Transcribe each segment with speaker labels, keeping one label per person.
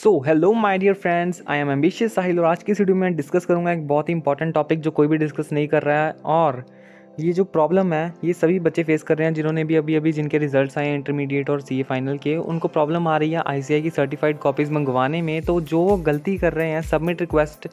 Speaker 1: So hello my dear friends, I am ambitious Sahil और आज की इस वीडियो में डिस्कस करूंगा एक बहुत ही इंपॉर्टेंट टॉपिक जो कोई भी डिस्कस नहीं कर रहा है। और ये जो प्रॉब्लम है ये सभी बच्चे फेस कर रहे हैं जिन्होंने भी अभी जिनके रिजल्ट्स आए हैं इंटरमीडिएट और सीए फाइनल के, उनको प्रॉब्लम आ रही है आईसीएआई की सर्टिफाइड कॉपीज़ मंगवाने में। तो जो वो गलती कर रहे हैं सबमिट रिक्वेस्ट,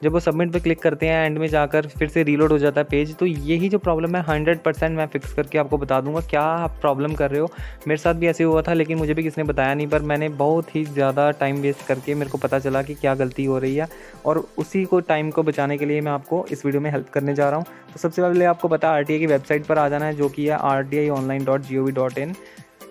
Speaker 1: जब वो सबमिट पे क्लिक करते हैं एंड में जाकर फिर से रीलोड हो जाता है पेज। तो यही जो प्रॉब्लम है 100% मैं फिक्स करके आपको बता दूंगा क्या आप प्रॉब्लम कर रहे हो। मेरे साथ भी ऐसे हुआ था लेकिन मुझे भी किसी ने बताया नहीं, पर मैंने बहुत ही ज़्यादा टाइम वेस्ट करके मेरे को पता चला कि क्या गलती हो रही है और उसी को टाइम को बचाने के लिए मैं आपको इस वीडियो में हेल्प करने जा रहा हूँ। तो सबसे पहले आपको पता है आरटीआई की वेबसाइट पर आ जाना है जो कि है rtiionline.gov.in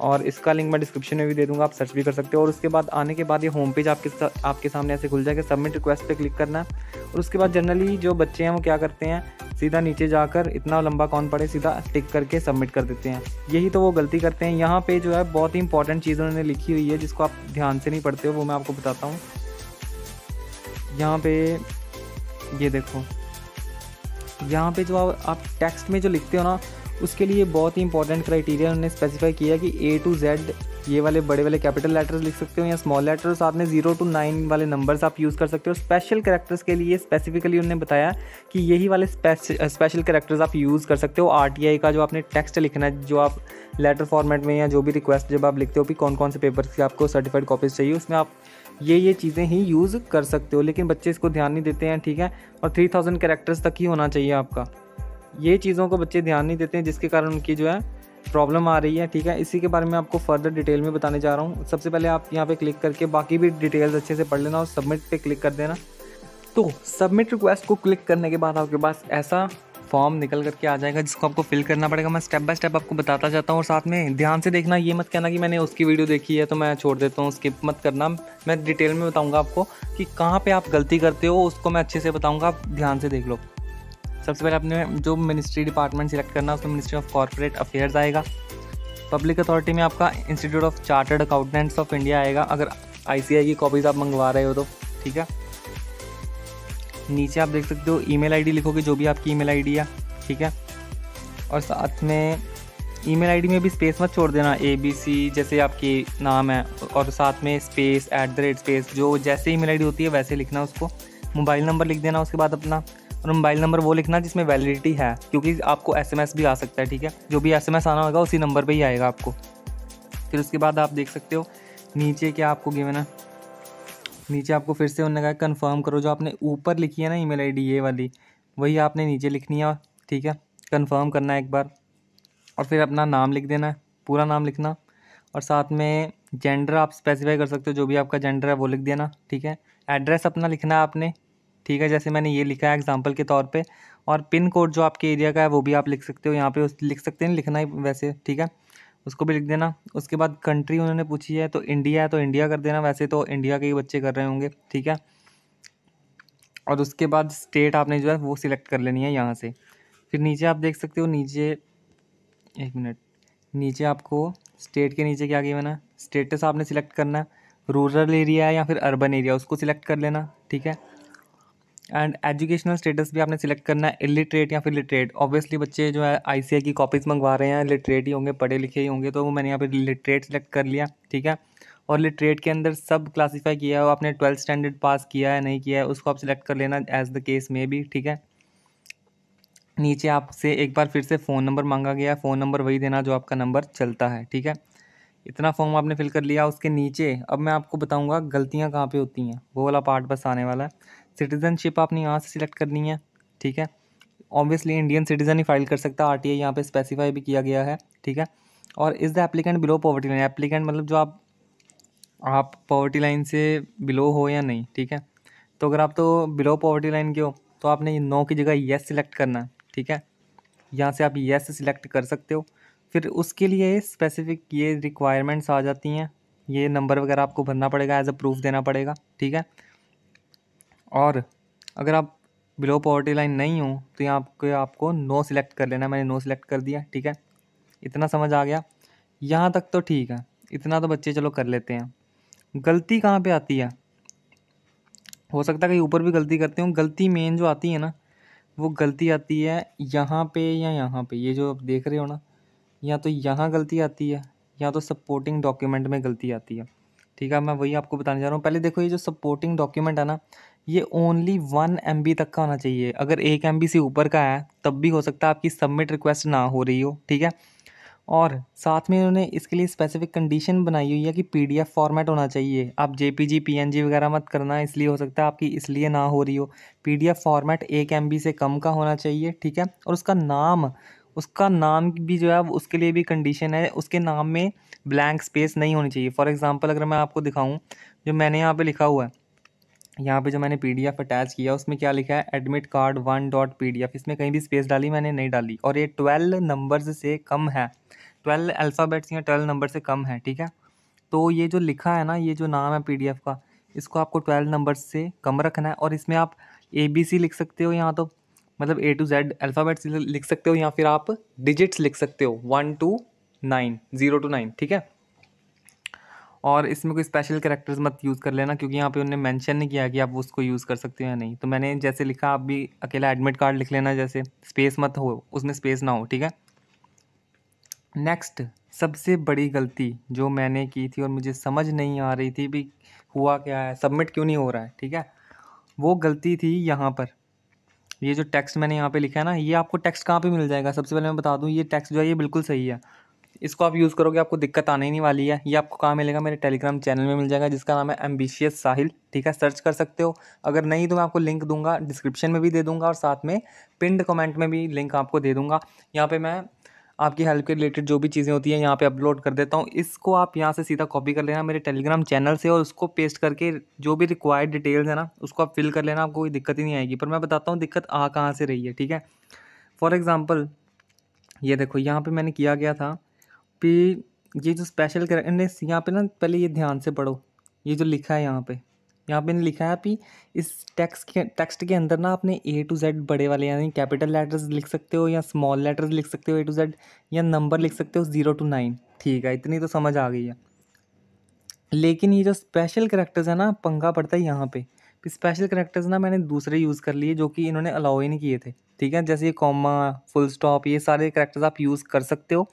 Speaker 1: और इसका लिंक मैं डिस्क्रिप्शन में भी दे दूंगा, आप सर्च भी कर सकते हो। और उसके बाद आने के बाद ये होम पेज आपके सामने ऐसे खुल जाएगा, सबमिट रिक्वेस्ट पे क्लिक करना है। और उसके बाद जनरली जो बच्चे हैं वो क्या करते हैं, सीधा नीचे जाकर इतना लंबा कौन पड़े सीधा टिक करके सबमिट कर देते हैं। यही तो वो गलती करते हैं। यहाँ पे जो है बहुत ही इंपॉर्टेंट चीज़ उन्होंने लिखी हुई है जिसको आप ध्यान से नहीं पढ़ते हो, वो मैं आपको बताता हूँ। यहाँ पे ये देखो, यहाँ पे जो आप टेक्स्ट में जो लिखते हो ना उसके लिए बहुत ही इंपॉर्टेंट क्राइटेरिया उन्होंने स्पेसिफाई किया कि A to Z ये वाले बड़े वाले कैपिटल लेटर्स लिख सकते हो या स्मॉल लेटर, साथ में 0 to 9 वाले नंबर्स आप यूज़ कर सकते हो। स्पेशल कैरेक्टर्स के लिए स्पेसिफिकली उन्होंने बताया कि यही वाले स्पेशल कैरेक्टर्स आप यूज़ कर सकते हो। आरटीआई का जो आपने टेक्स्ट लिखना है, जो आप लेटर फॉर्मेट में या जो भी रिक्वेस्ट जब आप लिखते हो कि कौन कौन से पेपर्स की आपको सर्टिफाइड कॉपीज़ चाहिए, उसमें आप ये चीज़ें ही यूज़ कर सकते हो। लेकिन बच्चे इसको ध्यान नहीं देते हैं, ठीक है। और 3000 कैरेक्टर्स तक ही होना चाहिए आपका। ये चीज़ों को बच्चे ध्यान नहीं देते हैं जिसके कारण उनकी जो है प्रॉब्लम आ रही है, ठीक है। इसी के बारे में आपको फर्दर डिटेल में बताने जा रहा हूँ। सबसे पहले आप यहाँ पे क्लिक करके बाकी भी डिटेल्स अच्छे से पढ़ लेना और सबमिट पे क्लिक कर देना। तो सबमिट रिक्वेस्ट को क्लिक करने के बाद आपके पास ऐसा फॉर्म निकल करके आ जाएगा जिसको आपको फिल करना पड़ेगा। मैं स्टेप बाय स्टेप आपको बताता जाता हूँ और साथ में ध्यान से देखना, ये मत कहना कि मैंने उसकी वीडियो देखी है तो मैं छोड़ देता हूँ, स्किप मत करना। मैं डिटेल में बताऊँगा आपको कि कहाँ पर आप गलती करते हो, उसको मैं अच्छे से बताऊँगा, आप ध्यान से देख लो। सबसे पहले आपने जो मिनिस्ट्री डिपार्टमेंट सिलेक्ट करना है उसमें मिनिस्ट्री ऑफ कॉर्पोरेट अफेयर्स आएगा। पब्लिक अथॉरिटी में आपका institute of chartered accountants of India आएगा, अगर आईसीआई की कॉपीज़ आप मंगवा रहे हो तो, ठीक है। नीचे आप देख सकते हो ईमेल आईडी लिखोगे, जो भी आपकी ईमेल आईडी है, ठीक है। और साथ में ईमेल आईडी में भी स्पेस मत छोड़ देना, ABC जैसे आपकी नाम है और साथ में स्पेस @ जो जैसे ईमेल आईडी होती है वैसे लिखना उसको। मोबाइल नंबर लिख देना उसके बाद अपना, और मोबाइल नंबर वो लिखना जिसमें वैलिडिटी है, क्योंकि आपको SMS भी आ सकता है, ठीक है। जो भी SMS आना होगा उसी नंबर पे ही आएगा आपको। फिर उसके बाद आप देख सकते हो नीचे क्या आपको गिवन है, नीचे आपको फिर से उन्होंने कहा कंफर्म करो, जो आपने ऊपर लिखी है ना ईमेल आईडी ये वाली, वही आपने नीचे लिखनी है, ठीक है। कंफर्म करना है एक बार और फिर अपना नाम लिख देना है, पूरा नाम लिखना। और साथ में जेंडर आप स्पेसिफाई कर सकते हो, जो भी आपका जेंडर है वो लिख देना, ठीक है। एड्रेस अपना लिखना है आपने, ठीक है, जैसे मैंने ये लिखा है एग्जांपल के तौर पे। और पिन कोड जो आपके एरिया का है वो भी आप लिख सकते हो, यहाँ पे लिख सकते हैं, लिखना ही वैसे, ठीक है, उसको भी लिख देना। उसके बाद कंट्री उन्होंने पूछी है तो इंडिया है तो इंडिया कर देना, वैसे तो इंडिया के ही बच्चे कर रहे होंगे, ठीक है। और उसके बाद स्टेट आपने जो है वो सिलेक्ट कर लेनी है यहाँ से। फिर नीचे आप देख सकते हो, नीचे एक मिनट, नीचे आपको स्टेट के नीचे क्या गिवन है, स्टेटस आपने सिलेक्ट करना है, रूरल एरिया है या फिर अर्बन एरिया उसको सिलेक्ट कर लेना, ठीक है। एंड एजुकेशनल स्टेटस भी आपने सिलेक्ट करना है, इलिटरेट या फिर लिटरेट। ऑब्वियसली बच्चे जो है आईसीआई की कॉपीज़ मंगवा रहे हैं लिटरेट ही होंगे, पढ़े लिखे ही होंगे, तो वो मैंने यहाँ पे लिटरेट सिलेक्ट कर लिया, ठीक है। और लिटरेट के अंदर सब क्लासीफाई किया है, आपने 12th स्टैंडर्ड पास किया है नहीं किया है उसको आप सिलेक्ट कर लेना एज द केस में भी, ठीक है। नीचे आपसे एक बार फिर से फ़ोन नंबर मांगा गया है, फ़ोन नंबर वही देना जो आपका नंबर चलता है, ठीक है। इतना फॉर्म आपने फिल कर लिया। उसके नीचे अब मैं आपको बताऊंगा गलतियां कहाँ पे होती हैं, वो वाला पार्ट बस आने वाला है। सिटीजनशिप आपने यहाँ से सिलेक्ट करनी है, ठीक है। ऑब्वियसली इंडियन सिटीजन ही फाइल कर सकता है, आरटीआई यहाँ पे स्पेसिफाई भी किया गया है, ठीक है। और is the applicant below poverty line, applicant मतलब जो आप पॉवर्टी लाइन से बिलो हो या नहीं, ठीक है। तो अगर आप तो बिलो पॉवर्टी लाइन के हो तो आपने नो की जगह येस सिलेक्ट करना है, ठीक है। यहाँ से आप येस सिलेक्ट कर सकते हो। फिर उसके लिए स्पेसिफिक ये रिक्वायरमेंट्स आ जाती हैं, ये नंबर वगैरह आपको भरना पड़ेगा, एज अ प्रूफ देना पड़ेगा, ठीक है। और अगर आप बिलो पॉवर्टी लाइन नहीं हो तो यहाँ आपको नो सिलेक्ट कर लेना, मैंने नो सिलेक्ट कर दिया, ठीक है। इतना समझ आ गया, यहाँ तक तो ठीक है, इतना तो बच्चे चलो कर लेते हैं। गलती कहाँ पे आती है, हो सकता है कहीं ऊपर भी गलती करते हो, गलती मेन जो आती है ना वो गलती आती है यहाँ पे या यहाँ पे, ये जो आप देख रहे हो ना, या तो यहाँ गलती आती है या तो सपोर्टिंग डॉक्यूमेंट में गलती आती है। ठीक है, मैं वही आपको बताने जा रहा हूँ। पहले देखो ये जो सपोर्टिंग डॉक्यूमेंट है ना, ये ओनली 1 MB तक का होना चाहिए। अगर 1 MB से ऊपर का है तब भी हो सकता है आपकी सबमिट रिक्वेस्ट ना हो रही हो, ठीक है। और साथ में उन्होंने इसके लिए स्पेसिफिक कंडीशन बनाई हुई है कि PDF फॉर्मेट होना चाहिए। आप JPG PNG वगैरह मत करना, इसलिए हो सकता है आपकी इसलिए ना हो रही हो। PDF फॉर्मेट 1 MB से कम का होना चाहिए, ठीक है। और उसका नाम भी जो है उसके लिए भी कंडीशन है, उसके नाम में ब्लैंक स्पेस नहीं होनी चाहिए। फॉर एग्जांपल अगर मैं आपको दिखाऊं, जो मैंने यहाँ पे लिखा हुआ है, यहाँ पे जो मैंने PDF अटैच किया उसमें क्या लिखा है, एडमिट कार्ड 1.PDF, इसमें कहीं भी स्पेस डाली मैंने नहीं डाली। और ये 12 नंबर्स से कम है, 12 अल्फ़ाबेट्स या 12 नंबर से कम है, ठीक है। तो ये जो लिखा है ना, ये जो नाम है PDF का, इसको आपको 12 नंबर्स से कम रखना है। और इसमें आप ABC लिख सकते हो, यहाँ तो मतलब A to Z अल्फ़ाबेट्स लिख सकते हो, या फिर आप डिजिट्स लिख सकते हो 1 to 9, 0 to 9, ठीक है। और इसमें कोई स्पेशल कैरेक्टर्स मत यूज़ कर लेना, क्योंकि यहाँ पे उन्होंने मेंशन नहीं किया कि आप उसको यूज़ कर सकते हो या नहीं। तो मैंने जैसे लिखा, आप भी अकेला एडमिट कार्ड लिख लेना, जैसे स्पेस मत हो उसमें, स्पेस ना हो, ठीक है। नेक्स्ट, सबसे बड़ी गलती जो मैंने की थी और मुझे समझ नहीं आ रही थी भी हुआ क्या है, सबमिट क्यों नहीं हो रहा है, ठीक है। वो गलती थी यहाँ पर, ये जो टेक्स्ट मैंने यहाँ पे लिखा है ना, ये आपको टेक्स्ट कहाँ पे मिल जाएगा, सबसे पहले मैं बता दूँ, ये टेक्स्ट जो है ये बिल्कुल सही है। इसको आप यूज़ करोगे आपको दिक्कत आने ही नहीं वाली है। ये आपको कहाँ मिलेगा, मेरे टेलीग्राम चैनल में मिल जाएगा, जिसका नाम है एम्बिशियस साहिल, ठीक है। सर्च कर सकते हो, अगर नहीं तो मैं आपको लिंक दूंगा, डिस्क्रिप्शन में भी दे दूंगा, और साथ में पिंड कमेंट में भी लिंक आपको दे दूंगा। यहाँ पे मैं आपकी हेल्प के रिलेटेड जो भी चीज़ें होती हैं यहाँ पे अपलोड कर देता हूँ। इसको आप यहाँ से सीधा कॉपी कर लेना मेरे टेलीग्राम चैनल से, और उसको पेस्ट करके जो भी रिक्वायर्ड डिटेल्स है ना उसको आप फिल कर लेना, आपको कोई दिक्कत ही नहीं आएगी। पर मैं बताता हूँ दिक्कत आ कहाँ से रही है, ठीक है। फॉर एग्ज़ाम्पल ये देखो, यहाँ पे मैंने किया गया था कि ये जो स्पेशल कैरेक्टर यहाँ पे ना, पहले ये ध्यान से पढ़ो, ये जो लिखा है यहाँ पे लिखा है कि इस टेक्स्ट के अंदर ना आपने A to Z बड़े वाले यानी कैपिटल लेटर्स लिख सकते हो, या स्मॉल लेटर्स लिख सकते हो A to Z, या नंबर लिख सकते हो 0 to 9, ठीक है। इतनी तो समझ आ गई है। लेकिन ये जो स्पेशल कैरेक्टर्स है ना, पंगा पड़ता है यहाँ पे। स्पेशल कैरेक्टर्स ना मैंने दूसरे यूज़ कर लिए जो कि इन्होंने अलाउ ही नहीं किए थे, ठीक है। जैसे ये कॉमा, फुल स्टॉप, ये सारे कैरेक्टर्स आप यूज़ कर सकते हो।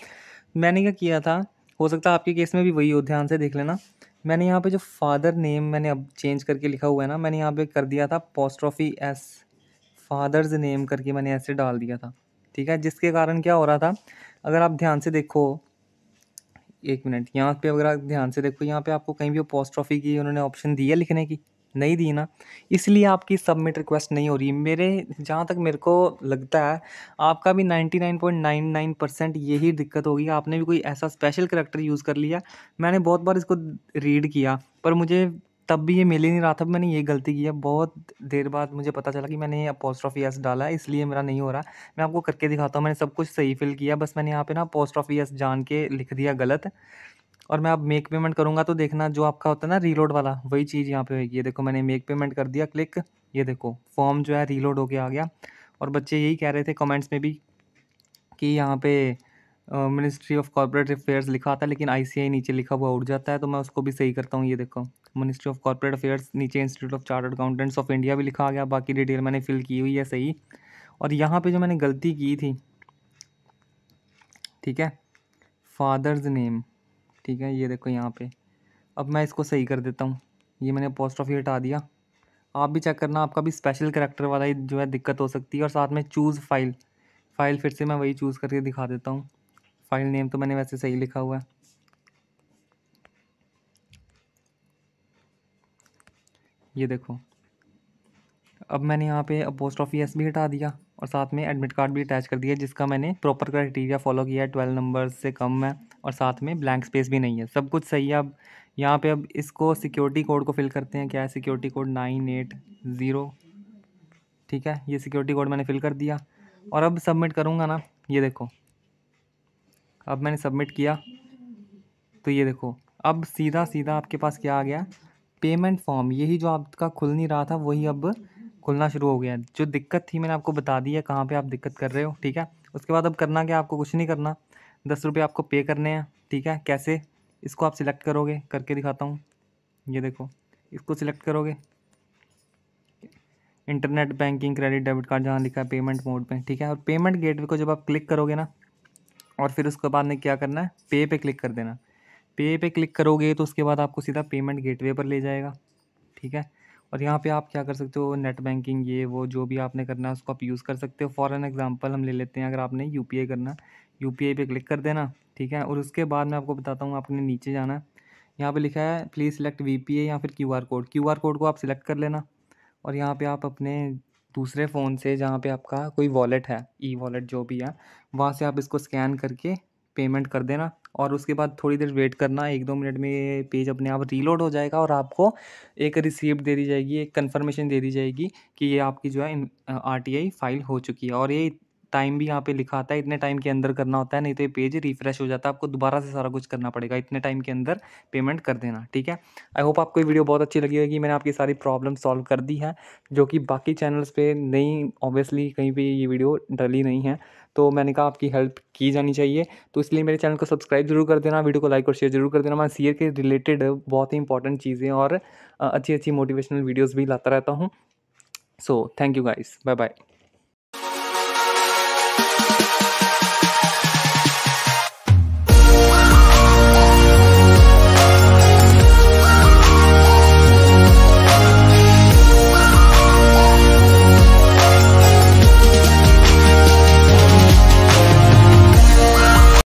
Speaker 1: मैंने क्या किया था, हो सकता है आपके केस में भी वही हो, ध्यान से देख लेना। मैंने यहाँ पे जो फादर नेम मैंने अब चेंज करके लिखा हुआ है ना, मैंने यहाँ पे कर दिया था अपोस्ट्रोफी S, फादर्स नेम करके मैंने ऐसे डाल दिया था, ठीक है। जिसके कारण क्या हो रहा था, अगर आप ध्यान से देखो, एक मिनट, यहाँ पे अगर आप ध्यान से देखो, यहाँ पे आपको कहीं भी अपोस्ट्रोफी की उन्होंने ऑप्शन दी है लिखने की, नहीं दी ना, इसलिए आपकी सबमिट रिक्वेस्ट नहीं हो रही। मेरे जहाँ तक मेरे को लगता है आपका भी 99.99% यही दिक्कत होगी, आपने भी कोई ऐसा स्पेशल करैक्टर यूज़ कर लिया। मैंने बहुत बार इसको रीड किया पर मुझे तब भी ये मिल ही नहीं रहा था, मैंने ये गलती की है। बहुत देर बाद मुझे पता चला कि मैंने ये अपोस्ट्रोफी एस डाला है, इसलिए मेरा नहीं हो रहा। मैं आपको करके दिखाता हूँ, मैंने सब कुछ सही फिल किया, बस मैंने यहाँ पे ना अपोस्ट्रोफी एस जान के लिख दिया गलत। और मैं अब मेक पेमेंट करूँगा तो देखना, जो आपका होता है ना रीलोड वाला, वही चीज़ यहाँ पे होगी। ये देखो मैंने मेक पेमेंट कर दिया क्लिक, ये देखो फॉर्म जो है रीलोड होके आ गया। और बच्चे यही कह रहे थे कमेंट्स में भी कि यहाँ पे मिनिस्ट्री ऑफ कॉर्पोरेट अफेयर्स लिखा था, लेकिन ICI नीचे लिखा हुआ उड़ जाता है, तो मैं उसको भी सही करता हूँ। ये देखो मिनिस्ट्री ऑफ कॉर्पोरेट अफेयर्स, नीचे institute of chartered accountants of India भी लिखा आ गया, बाकी डिटेल मैंने फिल की हुई है सही। और यहाँ पे जो मैंने गलती की थी, ठीक है, फादर्स नेम, ठीक है, ये देखो यहाँ पे, अब मैं इसको सही कर देता हूँ। ये मैंने अपोस्ट्रोफी हटा दिया। आप भी चेक करना, आपका भी स्पेशल कैरेक्टर वाला ही जो है दिक्कत हो सकती है। और साथ में चूज़ फाइल, फाइल फिर से मैं वही चूज़ करके दिखा देता हूँ। फाइल नेम तो मैंने वैसे सही लिखा हुआ है, ये देखो। अब मैंने यहाँ पे अपोस्ट्रोफी एस भी हटा दिया और साथ में एडमिट कार्ड भी अटैच कर दिया, जिसका मैंने प्रॉपर क्राइटेरिया फॉलो किया है, 12 नंबर से कम है, और साथ में ब्लैंक स्पेस भी नहीं है, सब कुछ सही है। अब यहाँ पे अब इसको सिक्योरिटी कोड को फिल करते हैं। क्या है सिक्योरिटी कोड, 980, ठीक है। ये सिक्योरिटी कोड मैंने फिल कर दिया और अब सबमिट करूँगा ना, ये देखो अब मैंने सबमिट किया तो ये देखो अब सीधा सीधा आपके पास क्या आ गया, पेमेंट फॉर्म। यही जो आपका खुल नहीं रहा था वही अब खुलना शुरू हो गया है। जो दिक्कत थी मैंने आपको बता दी है कहाँ पे आप दिक्कत कर रहे हो, ठीक है। उसके बाद अब करना क्या, आपको कुछ नहीं करना, 10 रुपये आपको पे करने हैं, ठीक है। कैसे, इसको आप सिलेक्ट करोगे, करके दिखाता हूँ। ये देखो इसको सिलेक्ट करोगे, internet banking, credit, debit card, जहाँ लिखा है पेमेंट मोड पे, ठीक है। और पेमेंट गेटवे को जब आप क्लिक करोगे ना, और फिर उसके बाद में क्या करना है, पे क्लिक कर देना। पे क्लिक करोगे तो उसके बाद आपको सीधा पेमेंट गेटवे पर ले जाएगा, ठीक है। और यहाँ पे आप क्या कर सकते हो, नेट बैंकिंग ये वो जो भी आपने करना है उसको आप यूज़ कर सकते हो। फॉर एन एग्जांपल हम ले लेते हैं, अगर आपने यूपीआई करना, यूपीआई पे क्लिक कर देना, ठीक है। और उसके बाद मैं आपको बताता हूँ, आपने नीचे जाना है, यहाँ पे लिखा है प्लीज़ सिलेक्ट वीपीआई या फिर क्यूआर कोड। क्यूआर कोड को आप सिलेक्ट कर लेना और यहाँ पे आप अपने दूसरे फ़ोन से जहाँ पे आपका कोई वॉलेट है, ई वॉलेट जो भी है, वहाँ से आप इसको स्कैन करके पेमेंट कर देना। और उसके बाद थोड़ी देर वेट करना, 1-2 मिनट में ये पेज अपने आप रीलोड हो जाएगा और आपको एक रिसीप्ट दे दी जाएगी, एक कन्फर्मेशन दे दी जाएगी कि ये आपकी जो है आरटीआई फाइल हो चुकी है। और ये टाइम भी यहाँ पे लिखा आता है, इतने टाइम के अंदर करना होता है, नहीं तो ये पेज रिफ्रेश हो जाता है, आपको दोबारा से सारा कुछ करना पड़ेगा, इतने टाइम के अंदर पेमेंट कर देना, ठीक है। आई होप आपको ये वीडियो बहुत अच्छी लगी होगी, मैंने आपकी सारी प्रॉब्लम सॉल्व कर दी है, जो कि बाकी चैनल्स पे नहीं, ऑब्वियसली कहीं पे ये वीडियो डली नहीं है, तो मैंने कहा आपकी हेल्प की जानी चाहिए, तो इसलिए मेरे चैनल को सब्सक्राइब जरूर कर देना, वीडियो को लाइक और शेयर जरूर कर देना। मैं सीए के रिलेटेड बहुत ही इंपॉर्टेंट चीज़ें और अच्छी अच्छी मोटिवेशनल वीडियोज़ भी लाता रहता हूँ। So thank you guys, bye bye.